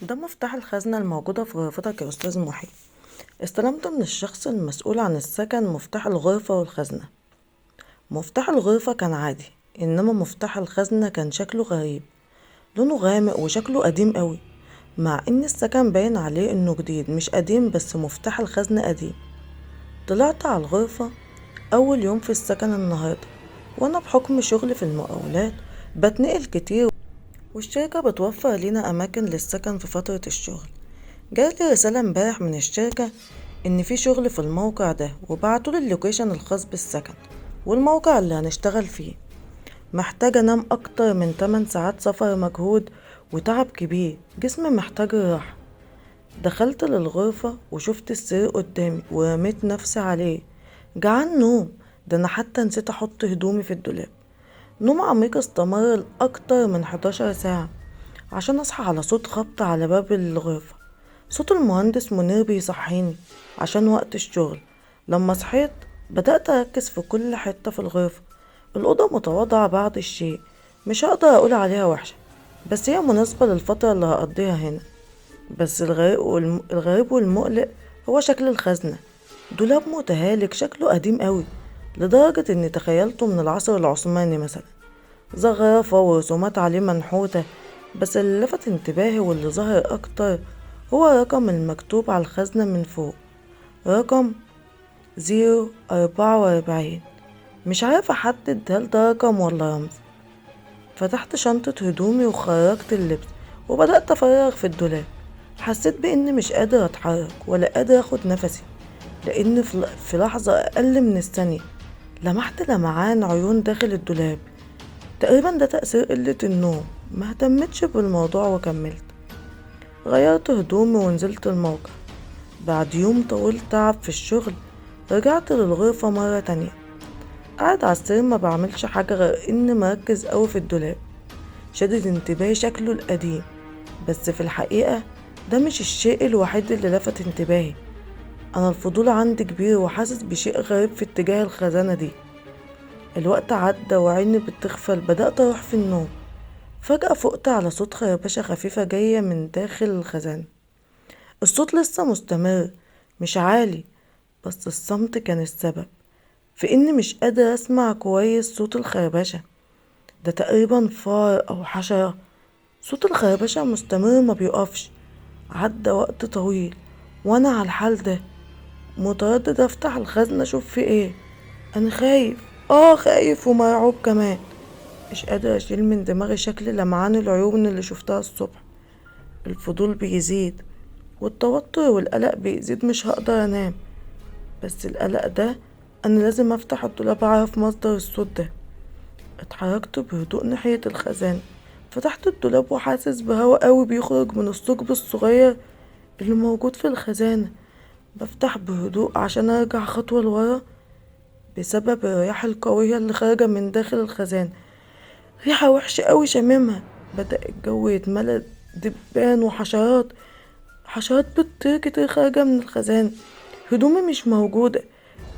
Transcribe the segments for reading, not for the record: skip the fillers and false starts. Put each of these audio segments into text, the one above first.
ده مفتاح الخزنة الموجودة في غرفتك يا أستاذ محي. استلمت من الشخص المسؤول عن السكن مفتاح الغرفة والخزنة. مفتاح الغرفة كان عادي، إنما مفتاح الخزنة كان شكله غريب، لونه غامق وشكله قديم قوي، مع إن السكن باين عليه إنه جديد مش قديم، بس مفتاح الخزنة قديم. طلعت على الغرفة أول يوم في السكن النهاردة، وأنا بحكم شغلي في المقاولات بتنقل كتير، والشركة بتوفر لينا أماكن للسكن في فترة الشغل. جاتلي رسالة امبارح من الشركة إن في شغل في الموقع ده، وبعتولي اللوكيشن الخاص بالسكن والموقع اللي هنشتغل فيه. محتاجة أنام أكتر من 8 ساعات سفر، مجهود وتعب كبير، جسمي محتاج راحة. دخلت للغرفة وشفت السرير قدامي ورميت نفسي عليه. جعان نوم، ده أنا حتى نسيت أحط هدومي في الدولاب. نوم عميق استمر لأكتر من 11 ساعة، عشان أصحى على صوت خبط على باب الغرفة. صوت المهندس منير بيصحيني عشان وقت الشغل. لما صحيت بدأت أركز في كل حتة في الغرفة. الأوضة متواضعة بعض الشيء، مش هقدر أقول عليها وحشة، بس هي مناسبة للفترة اللي هقضيها هنا. بس الغريب والمقلق هو شكل الخزنة. دولاب متهالك شكله قديم قوي، لدرجة اني تخيلته من العصر العثماني مثلا. زخرفة ورسومات عليه منحوتة، بس اللي لفت انتباهي واللي ظهر اكتر هو الرقم المكتوب على الخزنة من فوق، رقم 044. مش عارفة احدد هل ده رقم ولا رمز. فتحت شنطة هدومي وخرجت اللبس وبدأت افرغ في الدولاب. حسيت باني مش قادر اتحرك ولا قادر اخد نفسي، لان في لحظة اقل من الثانية لمحت لمعان عيون داخل الدولاب. تقريبا ده تأثير قلة النوم، ما اهتمتش بالموضوع وكملت. غيرت هدومي ونزلت الموقع. بعد يوم طويل تعب في الشغل رجعت للغرفة مرة تانية. قاعد على السرير ما بعملش حاجة غير اني مركز اوي في الدولاب. شدد انتباهي شكله القديم، بس في الحقيقة ده مش الشيء الوحيد اللي لفت انتباهي. انا الفضول عندي كبير وحاسس بشيء غريب في اتجاه الخزانة دي. الوقت عدى وعيني بتغفل، بدأت اروح في النوم. فجأة فقت على صوت خربشة خفيفة جاية من داخل الخزانة. الصوت لسه مستمر، مش عالي، بس الصمت كان السبب في اني مش قادر اسمع كويس صوت الخربشة. ده تقريبا فار او حشرة. صوت الخربشة مستمر ما بيقفش. عدى وقت طويل وانا على الحال ده، متردد افتح الخزنة اشوف في ايه. انا خايف، خايف ومرعوب كمان. مش قادر اشيل من دماغي شكل لمعان العيون اللي شفتها الصبح. الفضول بيزيد والتوتر والقلق بيزيد، مش هقدر انام. بس القلق ده، انا لازم افتح الدولاب اعرف مصدر الصوت ده. اتحركت بهدوء ناحية الخزانة، فتحت الدولاب وحاسس بهوا قوي بيخرج من الثقب الصغير اللي موجود في الخزانة. بفتح بهدوء عشان ارجع خطوة لورا بسبب الرياح القوية اللي خارجة من داخل الخزانة. ريحة وحشة قوي شاممها. بدأ الجو يتملى دبان وحشرات. حشرات بتطير كتير خارجة من الخزانة. هدومي مش موجودة.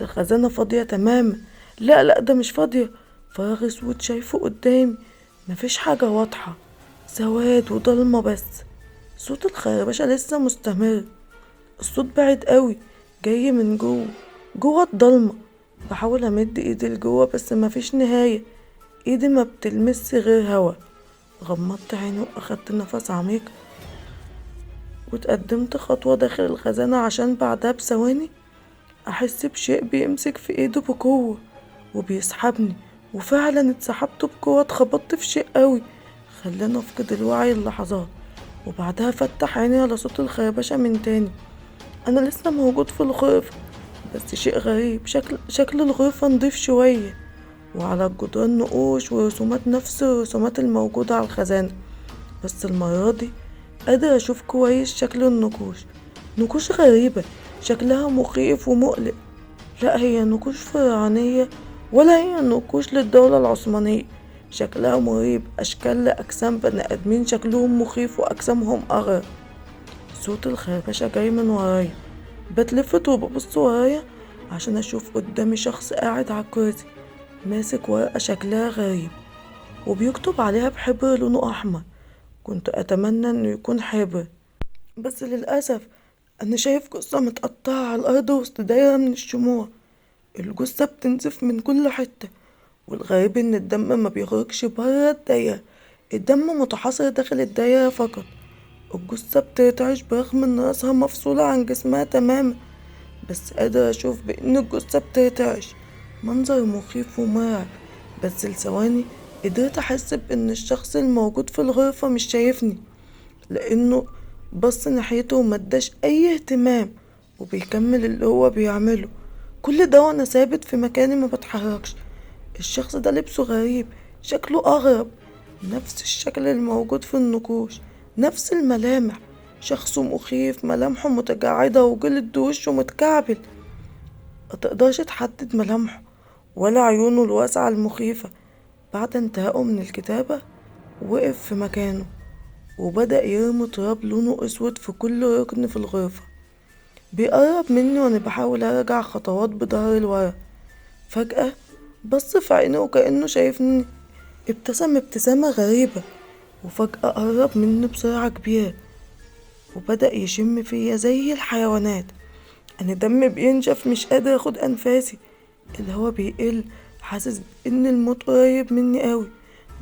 الخزانة فاضية تماما. لا لا، ده مش فاضية. فراغ اسود شايفه قدامي، مفيش حاجة واضحة، سواد وضلمة بس. صوت الخربشة لسه مستمر. الصوت بعيد قوي، جاي من جوه الضلمة. بحاول امد ايدي لجوه بس مفيش نهاية. ايدي ما بتلمس غير هوا. غمضت عيني واخدت نفس عميق وتقدمت خطوة داخل الخزانة، عشان بعدها بثواني احس بشيء بيمسك في ايده بقوة وبيسحبني. وفعلا اتسحبت بقوة، اتخبطت في شيء قوي خلاني افقد الوعي اللحظات. وبعدها فتح عيني على صوت الخربشة من تاني. انا لسه موجود في الغرفة، بس شيء غريب. شكل الغرفة نضيف شوية، وعلى الجدران نقوش ورسومات نفس الرسومات الموجودة على الخزانة. بس المرة دي قادر اشوف كويس شكل النقوش. نقوش غريبة، شكلها مخيف ومقلق. لا هي نقوش فرعونية ولا هي نقوش للدولة العثمانية. شكلها مريب، اشكال لأجسام بني ادمين شكلهم مخيف واجسامهم اغرب. صوت الخربشة جاي من ورايا. بتلفت وببص ورايا عشان اشوف قدامي شخص قاعد على الكرسي، ماسك ورقة شكلها غريب وبيكتب عليها بحبر لونه احمر. كنت اتمنى انه يكون حبر، بس للأسف أنا شايف جثة متقطعة على الأرض وسط دايرة من الشموع. الجثة بتنزف من كل حتة، والغريب إن الدم ما بيخرجش برا الدايرة، الدم متحاصر داخل الدايرة فقط. الجثة بترتعش برغم إن راسها مفصولة عن جسمها تماما، بس قادرة أشوف بإن الجثة بترتعش. منظر مخيف ومرعب، بس لثواني قدرت أحس بإن الشخص الموجود في الغرفة مش شايفني، لأنه بص ناحيته ومداش أي اهتمام وبيكمل اللي هو بيعمله. كل ده وأنا ثابت في مكاني ما بتحركش. الشخص ده لبسه غريب، شكله أغرب، نفس الشكل الموجود في النقوش، نفس الملامح. شخص مخيف، ملامحه متجعدة وجلد وشه متكعبل، متقدرش تحدد ملامحه ولا عيونه الواسعة المخيفة. بعد انتهائه من الكتابة وقف في مكانه وبدأ يرمي تراب لونه أسود في كل ركن في الغرفة. بيقرب مني وأنا بحاول أرجع خطوات بظهري لورا. فجأة بص في عيني وكأنه شايفني، ابتسم ابتسامة غريبة، وفجأة قرب مني بسرعة كبيرة وبدأ يشم فيا زي الحيوانات. أنا دمي بينشف، مش قادر أخد أنفاسي، الهوا بيقل، حاسس إن الموت قريب مني قوي.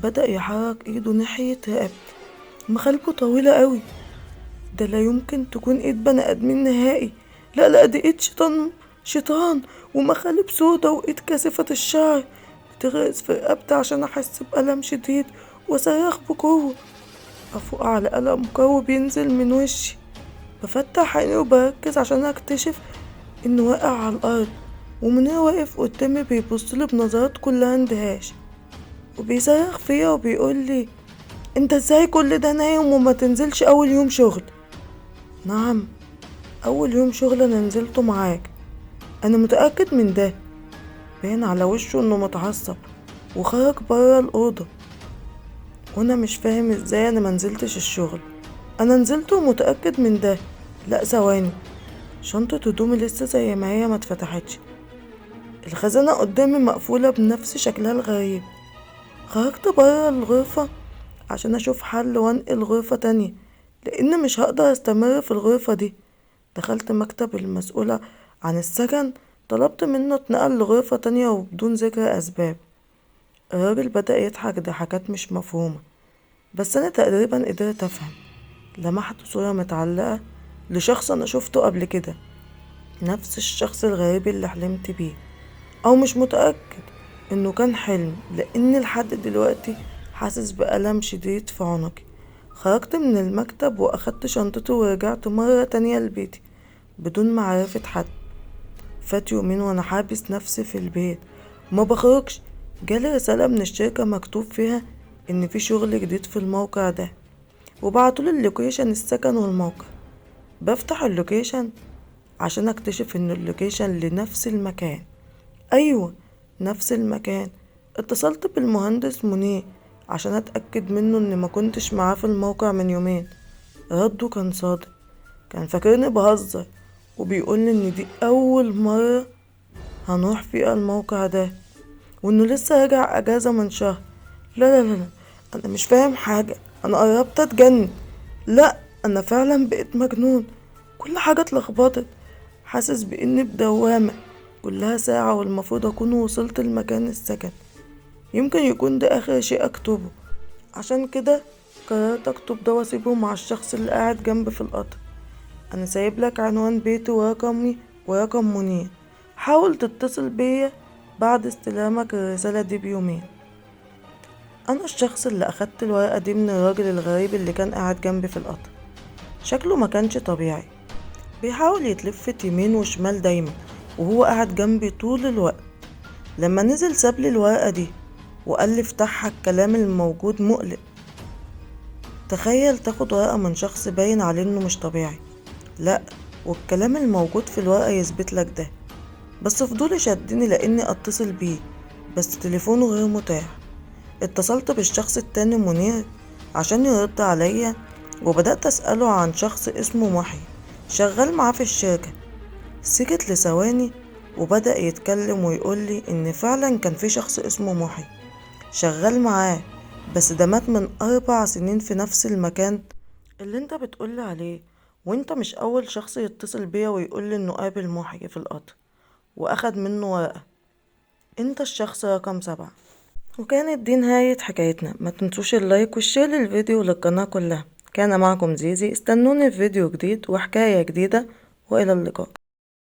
بدأ يحرك إيده ناحية رقبتي، مخالبه طويلة قوي. ده لا يمكن تكون ايد بني ادمين نهائي، لا لا، دي ايد شيطان، شيطان، ومخالب سودا وايد كاسفة الشعر بتغرز في رقبتي عشان احس بألم شديد وصرخ بقوة. افوق على ألم قوي بينزل من وشي. بفتح عيني وبركز عشان اكتشف انه واقع على الارض، ومنير واقف قدامي بيبصلي بنظرات كلها اندهاش وبيصرخ فيا وبيقولي: انت ازاي كل ده نايم وما تنزلش اول يوم شغل؟ نعم، اول يوم شغل انا نزلته معاك. انا متأكد من ده. باين على وشه انه متعصب وخرج برا الأوضة، وانا مش فاهم ازاي انا منزلتش الشغل. انا نزلته ومتأكد من ده. لا ثواني، شنطة هدومي لسه زي ما هي ما اتفتحتش، الخزانة قدامي مقفولة بنفس شكلها الغريب. خرجت برا الغرفة عشان اشوف حل وانقل غرفة تانية، لان مش هقدر استمر في الغرفة دي. دخلت مكتب المسؤولة عن السكن، طلبت منه اتنقل لغرفة تانية وبدون ذكر أسباب. الراجل بدأ يضحك ضحكات مش مفهومة، بس أنا تقريبا قدرت أفهم. لمحت صورة متعلقة لشخص أنا شفته قبل كده، نفس الشخص الغريب اللي حلمت بيه، أو مش متأكد إنه كان حلم، لأني لحد دلوقتي حاسس بألم شديد في عنقي. خرجت من المكتب وأخدت شنطتي ورجعت مرة تانية لبيتي بدون معرفة حد. فات يومين وانا حابس نفسي في البيت وما بخرجش. جالي رسالة من الشركة مكتوب فيها ان في شغل جديد في الموقع ده، وبعتولي اللوكيشن السكن والموقع. بفتح اللوكيشن عشان اكتشف ان اللوكيشن لنفس المكان. ايوه، نفس المكان. اتصلت بالمهندس منير عشان اتأكد منه ان ما كنتش معاه في الموقع من يومين. رده كان صادق، كان فاكرني بهزر وبيقولي ان دي اول مرة هنروح فيها الموقع ده، وانه لسه راجع اجازة من شهر. لا لا لا لا، انا مش فاهم حاجة، انا قربت اتجنن. لا، انا فعلا بقيت مجنون، كل حاجة اتلخبطت. حاسس باني بدوامة كلها ساعة والمفروض اكون وصلت لمكان السكن. يمكن يكون ده اخر شيء اكتبه، عشان كده قررت اكتب ده واسيبه مع الشخص اللي قاعد جنبي في القطر. انا سايب لك عنوان بيتي ورقمي ورقم منير، حاول تتصل بيا بعد استلامك الرسالة دي بيومين. انا الشخص اللي اخدت الورقة دي من الراجل الغريب اللي كان قاعد جنبي في القطر. شكله ما كانش طبيعي، بيحاول يتلفت يمين وشمال دايما وهو قاعد جنبي طول الوقت. لما نزل سابلي الورقة دي وقال لي افتحها، الكلام الموجود مقلق. تخيل تاخد ورقة من شخص باين عليه انه مش طبيعي. لا، والكلام الموجود في الورقة يثبت لك ده. بس فضولي شدني لاني اتصل بيه، بس تليفونه غير متاح. اتصلت بالشخص التاني منير عشان يرد عليا، وبدأت أسأله عن شخص اسمه محي شغال معاه في الشركة. سكت لثواني وبدأ يتكلم ويقولي ان فعلا كان في شخص اسمه محي شغال معاه، بس ده مات من 4 سنين في نفس المكان اللي انت بتقولي عليه، وانت مش اول شخص يتصل بيا ويقولي انه قابل محي في القطر واخد منه ورقة. انت الشخص رقم 7. وكانت دي نهاية حكايتنا. ما تنسوش اللايك والشير للفيديو للقناة كلها. كان معكم زيزي، استنوني في فيديو جديد وحكاية جديدة، وإلى اللقاء.